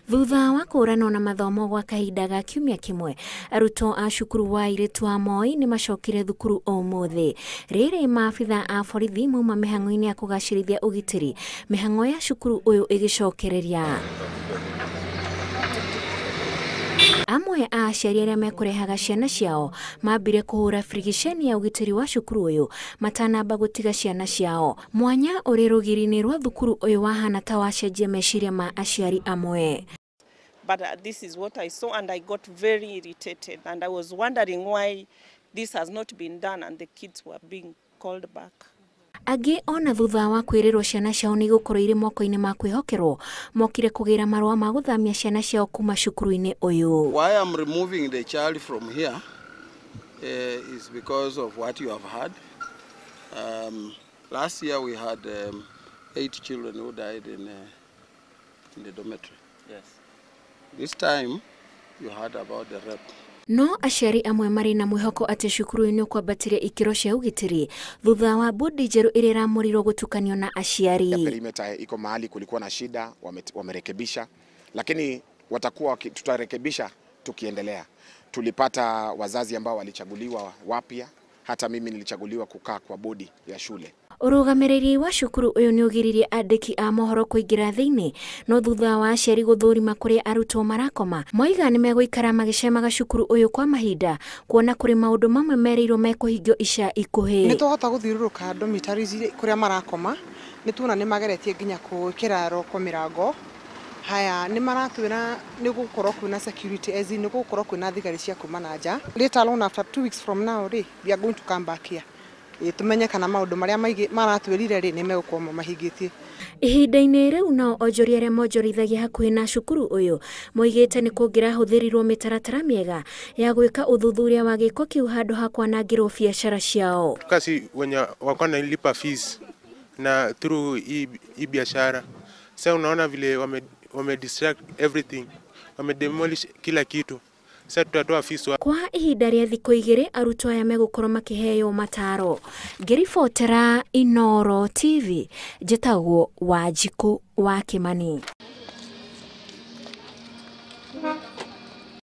Thutha wa kũrano na mathomo gwa kahinda ga kiumia kimwe, arutwo a cukuru wa airĩtu wa Moi nĩ macokire thukuru ũmũthĩ. Rĩrĩ maabitha a borithi mauma mĩhang'o-inĩ ya kũgacĩrithia ũgitĩri, mĩhang'o ya cukuru ũyũ ĩgĩcokereria. Amwe a aciari arĩa mekũrehaga ciana ciao mambire kũhũra frigisheni ya ũgitĩri wa cukuru ũyũ matanamba gũtiga ciana ciao. Mwanya ũrĩ rũgiri-inĩ rwa thukuru ũyũ wahana ta wacenjia meciria ma aciari amwe. But this is what I saw and I got very irritated and I was wondering why this has not been done and the kids were being called back. Angĩ ona thutha wa kwĩrĩrwo ciana ciao nĩ gũkorwo irĩ moko-inĩ ma kwĩhokerwo mokire kũgĩra marũa ma gũthamia ciana ciao kuma cukuru-inĩ ũyũ. Why I'm removing the child from here is because of what you have had. Last year we had 8 children who died in the dormitory. Yes. This time you heard about the rape. No aciari amwe marĩ na mwĩhoko atĩ cukuru nĩ ũkwambatĩria ikĩro cia ũgitĩri thutha wa bodi njerũ ĩrĩa ĩramũrirwo gũtukanio na aciari. Perimeter iko mahali kulikuwa na shida, wamerekebisha, lakini tutarekebisha tukiendelea. Tulipata wazazi ambao walichaguliwa wapya, hata mimi nilichaguliwa kukaa kwa bodi ya shule. Ũrũgamĩrĩri wa cukuru ũyũ nĩ ũgiririe andĩki a mohoro kũingĩra thĩinĩ, no thutha wa aciari gũthũrima kũrĩa arutwo marakoma, moiga nĩ megũikara magĩcemaga cukuru ũyũ kwa mahinda, kuona kũrĩ maũndũ mamwe merĩirwo mekũhingio ica ikuhĩ. Nĩ tũhota gũthiũrũrũka dormitories kũrĩa marakoma, nĩ tuona nĩ mageretie nginya gwĩkĩra roko mĩrango. Haya nĩ maratwĩra nĩ gũkorwo kwĩna security as in nĩ gũkorwo kwĩna thigari cia kuma na nja. Later on after 2 weeks from now we are going to come back here. Tumenye kana maũndũ marĩa maratwĩrire nĩ megũkorwo mahingĩtie. Ihinda-inĩ rĩu nao onjoria arĩa monjorithagia hakuhĩ na cukuru ũyũ moigĩte nĩ kũngĩrahũthĩrirwo mĩtaratara mĩega ya gwĩka ũthuthuria wa gĩko kĩu handũ ha kwanangĩrwo biacara ciao. Kasi wenye wako na lipa fees na through hii biashara. Sasa unaona vile wame distract everything, wame demolish kila kitu. Sasa tutatoa fees. Kwa ihinda rĩa thikũ 2 arutwo aya megũkorwo makĩheo mataro. Ngĩribotera Inooro TV, njĩtagwo Wanjikũ wa Kĩmani.